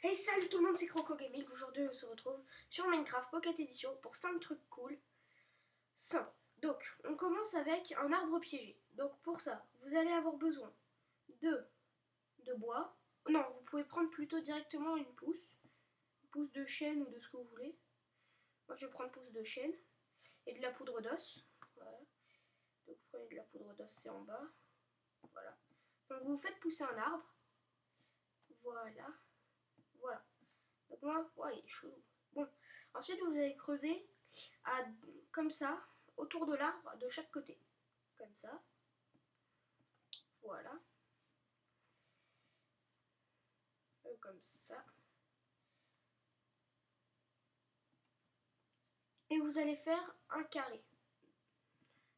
Hey salut tout le monde, c'est Croco Gaming. Aujourd'hui on se retrouve sur Minecraft Pocket Edition pour 5 trucs cool. 5. Donc on commence avec un arbre piégé. Donc pour ça, vous allez avoir besoin de bois. Non, vous pouvez prendre plutôt directement une pousse de chêne ou de ce que vous voulez. Moi je vais prendre pousse de chêne et de la poudre d'os. Voilà. Donc vous prenez de la poudre d'os, c'est en bas. Voilà. Donc vous faites pousser un arbre. Voilà. Voilà. Donc moi, ouais, il est chelou. Bon, ensuite vous allez creuser comme ça, autour de l'arbre, de chaque côté. Comme ça. Voilà. Comme ça. Et vous allez faire un carré.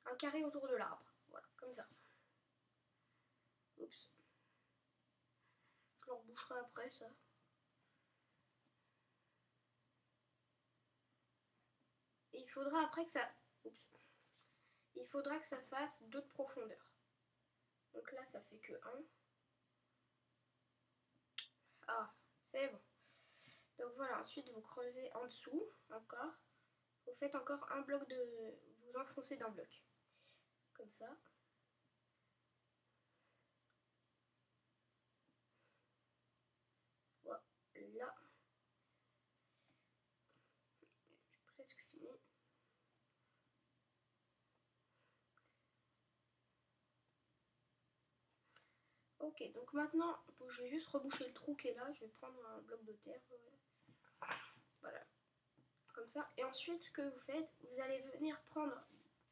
Un carré autour de l'arbre. Voilà, comme ça. Oups. Je le reboucherai après, ça. Et il faudra après que ça... Oups. Il faudra que ça fasse 2 de profondeur. Donc là, ça fait que 1. Ah, c'est bon. Donc voilà, ensuite vous creusez en dessous, encore. Vous faites encore un bloc de... Vous enfoncez d'un bloc. Comme ça. Voilà. J'ai presque fini. Ok, donc maintenant, je vais juste reboucher le trou qui est là. Je vais prendre un bloc de terre. Voilà. Comme ça. Et ensuite, ce que vous faites, vous allez venir prendre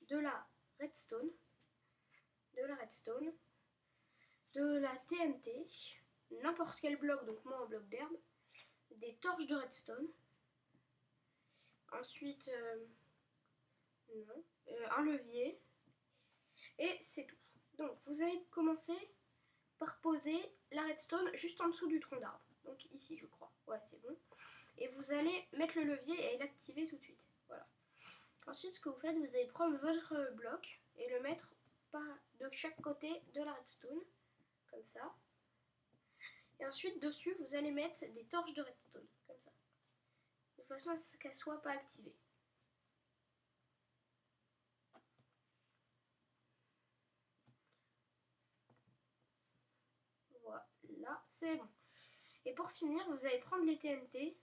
de la redstone. De la TNT. N'importe quel bloc, donc moi un bloc d'herbe. Des torches de redstone. Ensuite, un levier. Et c'est tout. Donc, vous allez commencer par poser la redstone juste en dessous du tronc d'arbre. Donc ici, je crois. Ouais, c'est bon. Et vous allez mettre le levier et l'activer tout de suite. Voilà. Ensuite, ce que vous faites, vous allez prendre votre bloc et le mettre de chaque côté de la redstone. Comme ça. Et ensuite, dessus, vous allez mettre des torches de redstone. Comme ça. De façon à ce qu'elles ne soient pas activées. Voilà, c'est bon. Et pour finir, vous allez prendre les TNT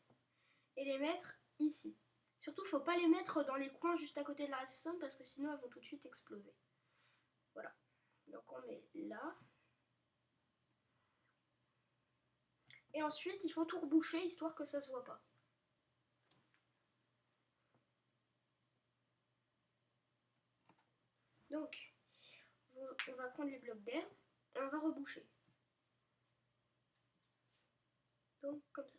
et les mettre ici. Surtout, il ne faut pas les mettre dans les coins juste à côté de la redstone parce que sinon elles vont tout de suite exploser. Voilà. Donc on met là. Et ensuite, il faut tout reboucher histoire que ça se voit pas. Donc, on va prendre les blocs d'herbe et on va reboucher. Donc, comme ça.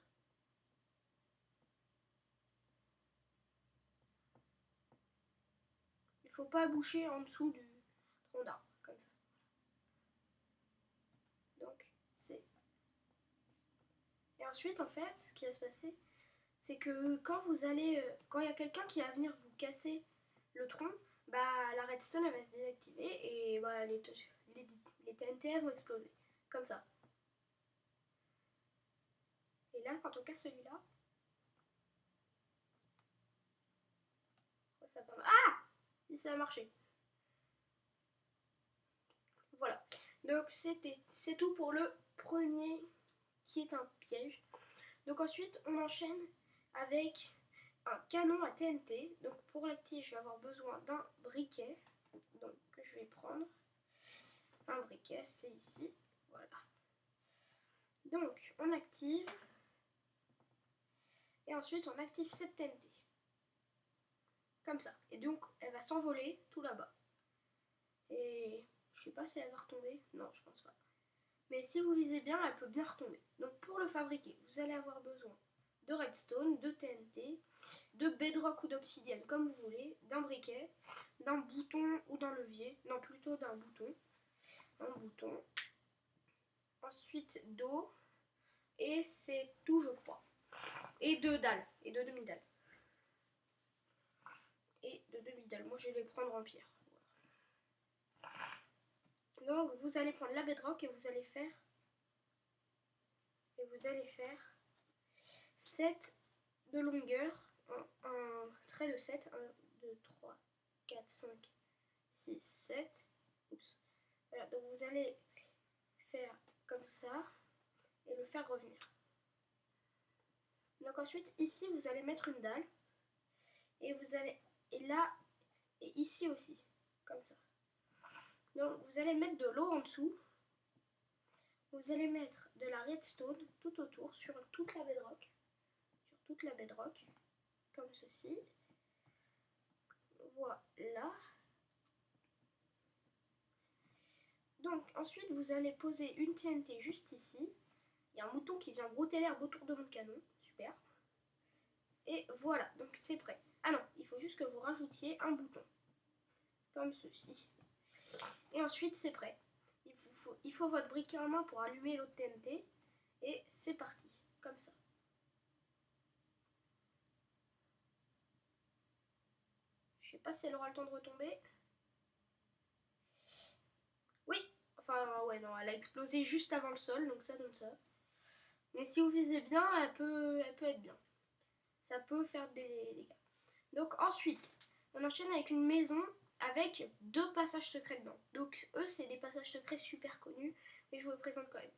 Il ne faut pas boucher en dessous du tronc d'arbre, comme ça. Donc, c'est... Et ensuite, en fait, ce qui va se passer, c'est que quand il y a quelqu'un qui va venir vous casser le tronc, bah la redstone elle va se désactiver et bah, les TNT vont exploser. Comme ça. Et là, quand on casse celui-là, ça va... Ah! Ça a marché. Voilà. Donc c'est tout pour le premier qui est un piège. Donc ensuite, on enchaîne avec un canon à TNT. Donc pour l'activer, je vais avoir besoin d'un briquet. Donc que je vais prendre. Un briquet, c'est ici. Voilà. Donc on active. Et ensuite, on active cette TNT. Comme ça. Et donc, elle va s'envoler tout là-bas. Et je sais pas si elle va retomber. Non, je pense pas. Mais si vous visez bien, elle peut bien retomber. Donc pour le fabriquer, vous allez avoir besoin de redstone, de TNT, de bedrock ou d'obsidienne, comme vous voulez, d'un briquet, d'un bouton ou d'un levier. Non, plutôt d'un bouton. Un bouton. Ensuite d'eau. Et c'est tout, je crois. Et de dalles. Et de demi-dalles. Et de demi-dalles. Moi, je vais les prendre en pierre. Donc, vous allez prendre la bedrock et vous allez faire 7 de longueur, un trait de 7, 1, 2, 3, 4, 5, 6, 7. Oups. Voilà, donc vous allez faire comme ça et le faire revenir. Donc ensuite, ici, vous allez mettre une dalle et vous allez, et là, et ici aussi, comme ça. Donc vous allez mettre de l'eau en dessous. Vous allez mettre de la redstone tout autour sur toute la bedrock. Sur toute la bedrock, comme ceci. Voilà. Donc ensuite vous allez poser une TNT juste ici. Il y a un mouton qui vient brouter l'herbe autour de mon canon. Super. Et voilà, donc c'est prêt. Ah non, il faut juste que vous rajoutiez un bouton. Comme ceci. Et ensuite c'est prêt. Il faut votre briquet en main pour allumer l'autre TNT. Et c'est parti, comme ça. Je sais pas si elle aura le temps de retomber. Oui, enfin ouais non, elle a explosé juste avant le sol, donc ça donne ça. Mais si vous visez bien, elle peut être bien. Ça peut faire des dégâts. Donc ensuite, on enchaîne avec une maison avec 2 passages secrets dedans. Donc eux, c'est des passages secrets super connus, mais je vous les présente quand même.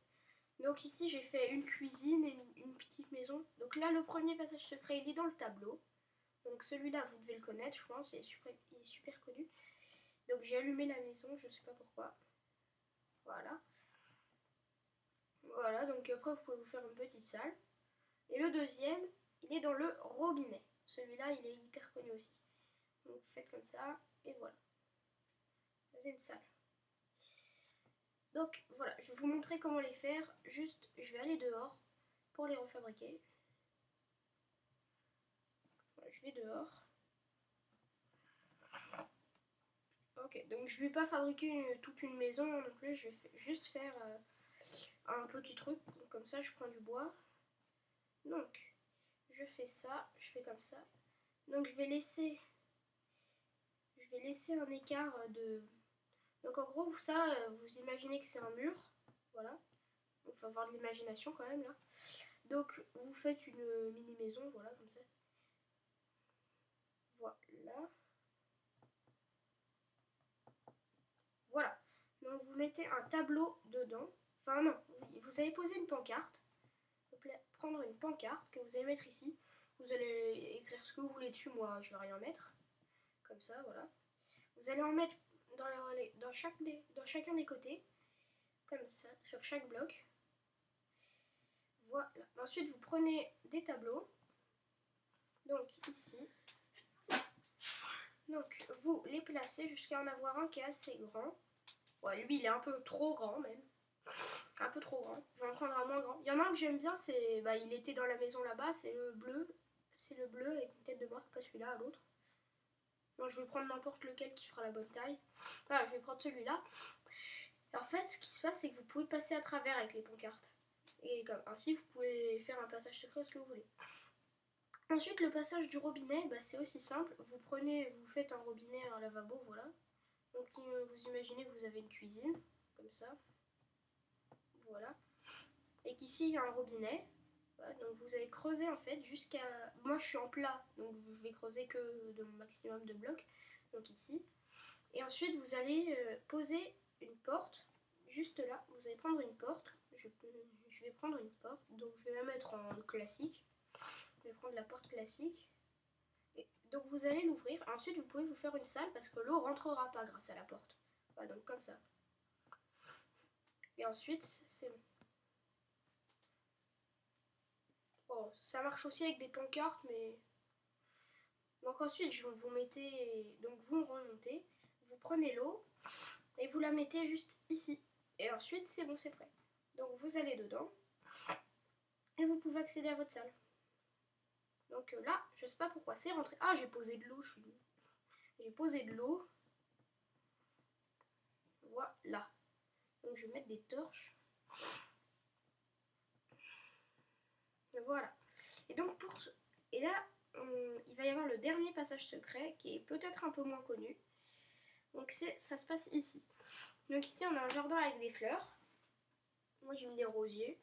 Donc ici, j'ai fait une cuisine et une petite maison. Donc là, le premier passage secret, il est dans le tableau. Donc celui-là, vous devez le connaître, je pense, il est super connu. Donc j'ai allumé la maison, je sais pas pourquoi. Voilà. Voilà, donc après, vous pouvez vous faire une petite salle. Et le deuxième, il est dans le robinet. Celui-là, il est hyper connu aussi. Donc vous faites comme ça, et voilà. Vous avez une salle. Donc voilà, je vais vous montrer comment les faire. Juste, je vais aller dehors pour les refabriquer. Voilà, je vais dehors. Ok, donc je vais pas fabriquer toute une maison non plus, je vais juste faire un petit truc. Donc, comme ça, je prends du bois. Donc, je fais ça, je fais comme ça. Donc je vais laisser un écart de... Donc en gros, ça, vous imaginez que c'est un mur. Voilà. Il faut avoir de l'imagination quand même là. Donc vous faites une mini maison, voilà, comme ça. Voilà. Voilà. Donc vous mettez un tableau dedans. Enfin non, vous allez poser une pancarte. Prendre une pancarte que vous allez mettre ici. Vous allez écrire ce que vous voulez dessus, moi je vais rien mettre. Comme ça, voilà. Vous allez en mettre dans chacun des côtés. Comme ça, sur chaque bloc. Voilà. Ensuite, vous prenez des tableaux. Donc ici. Donc vous les placez jusqu'à en avoir un qui est assez grand. Ouais, lui il est un peu trop grand même. Un peu trop grand. Je vais en prendre un moins grand. Il y en a un que j'aime bien, c'est... Bah, il était dans la maison là-bas, c'est le bleu. C'est le bleu avec une tête de mort, pas celui-là, l'autre. Non, je vais prendre n'importe lequel qui fera la bonne taille. Voilà, je vais prendre celui-là. En fait, ce qui se passe, c'est que vous pouvez passer à travers avec les pancartes. Et comme ainsi, vous pouvez faire un passage secret, ce que vous voulez. Ensuite, le passage du robinet, bah, c'est aussi simple. Vous faites un robinet, un lavabo, voilà. Donc, vous imaginez que vous avez une cuisine, comme ça. Voilà. Et qu'ici, il y a un robinet. Voilà, donc, vous allez creuser, en fait, jusqu'à... Moi, je suis en plat, donc je vais creuser que de mon maximum de blocs. Donc, ici. Et ensuite, vous allez poser une porte, juste là. Vous allez prendre une porte. Je vais prendre une porte, donc je vais la mettre en classique. Je vais prendre la porte classique. Et donc vous allez l'ouvrir. Ensuite, vous pouvez vous faire une salle parce que l'eau rentrera pas grâce à la porte. Voilà, donc comme ça. Et ensuite, c'est bon. Bon, ça marche aussi avec des pancartes, mais... Donc ensuite, vous mettez... Donc vous remontez, vous prenez l'eau et vous la mettez juste ici. Et ensuite, c'est bon, c'est prêt. Donc vous allez dedans et vous pouvez accéder à votre salle. Donc là, je sais pas pourquoi c'est rentré. Ah, j'ai posé de l'eau, je suis nulle. J'ai posé de l'eau. Voilà. Donc je vais mettre des torches. Et voilà. Et donc et là, il va y avoir le dernier passage secret qui est peut-être un peu moins connu. Donc ça se passe ici. Donc ici, on a un jardin avec des fleurs. Moi j'ai mis des rosiers,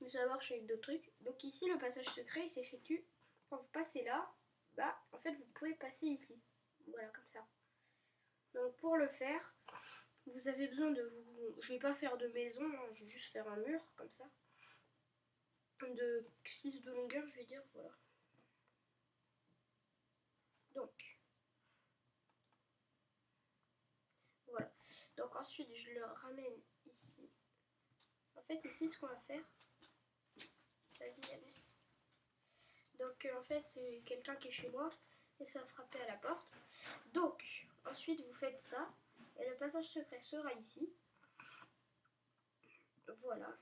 mais ça marche avec d'autres trucs. Donc ici le passage secret il s'effectue quand vous passez là, bah en fait vous pouvez passer ici. Voilà comme ça. Donc pour le faire, vous avez besoin de vous. Je vais pas faire de maison, hein, je vais juste faire un mur comme ça. De 6 de longueur, je vais dire, voilà. Donc voilà. Donc ensuite je le ramène ici. En fait ici ce qu'on va faire. Vas-y Alice. Donc en fait c'est quelqu'un qui est chez moi et ça a frappé à la porte. Donc ensuite vous faites ça et le passage secret sera ici. Voilà.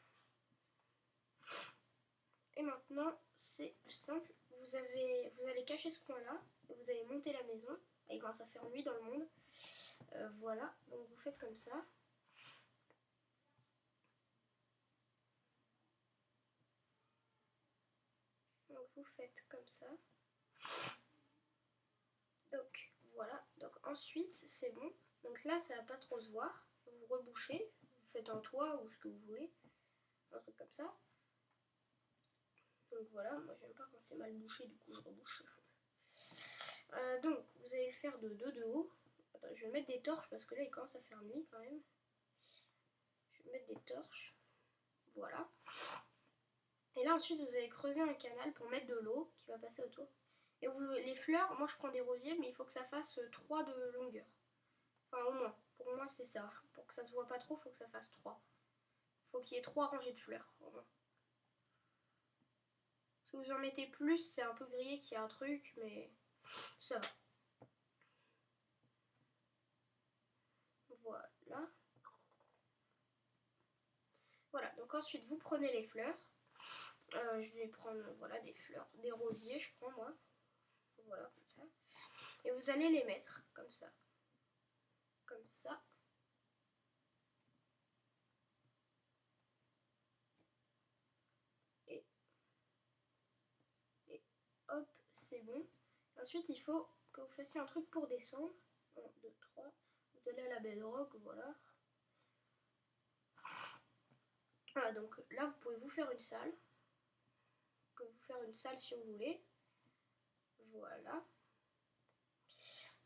Et maintenant c'est simple. Vous allez cacher ce coin là et vous allez monter la maison et il commence à faire nuit dans le monde. Voilà. Donc vous faites comme ça. Donc vous faites comme ça. Donc voilà. Donc ensuite c'est bon. Donc là ça va pas trop se voir. Vous rebouchez. Vous faites un toit ou ce que vous voulez. Un truc comme ça. Donc voilà. Moi j'aime pas quand c'est mal bouché. Du coup je rebouche. Donc vous allez le faire de 2 de haut. Attends, je vais mettre des torches parce que là il commence à faire nuit quand même. Je vais mettre des torches. Voilà. Et là ensuite vous allez creuser un canal pour mettre de l'eau qui va passer autour. Et les fleurs, moi je prends des rosiers, mais il faut que ça fasse 3 de longueur. Enfin au moins, pour moi c'est ça. Pour que ça se voit pas trop, il faut que ça fasse 3. Il faut qu'il y ait 3 rangées de fleurs au moins. Si vous en mettez plus, c'est un peu grillé qu'il y a un truc, mais ça va. Voilà. Voilà, donc ensuite vous prenez les fleurs. Je vais prendre voilà, des fleurs, des rosiers, je prends moi. Voilà, comme ça. Et vous allez les mettre comme ça. Comme ça. Et hop, c'est bon. Ensuite, il faut que vous fassiez un truc pour descendre. 1, 2, 3. Vous allez à la bedrock, voilà. Voilà, donc là, vous pouvez vous faire une salle. Vous pouvez vous faire une salle si vous voulez. Voilà.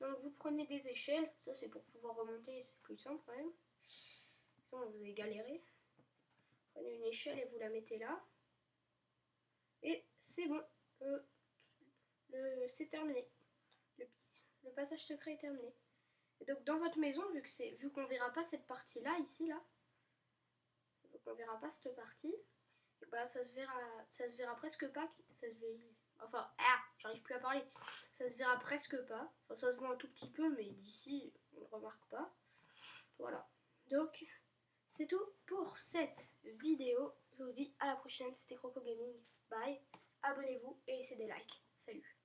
Donc vous prenez des échelles. Ça, c'est pour pouvoir remonter, c'est plus simple quand même. Sinon, vous allez galérer. Prenez une échelle et vous la mettez là. Et c'est bon. C'est terminé. Le passage secret est terminé. Et donc dans votre maison, vu qu'on verra pas cette partie là, ici là, donc on verra pas cette partie, et bah ça se verra presque pas, j'arrive plus à parler, ça se verra presque pas, enfin ça se voit un tout petit peu, mais d'ici on ne remarque pas. Voilà, donc c'est tout pour cette vidéo. Je vous dis à la prochaine, c'était Croco Gaming, bye, abonnez-vous et laissez des likes, salut.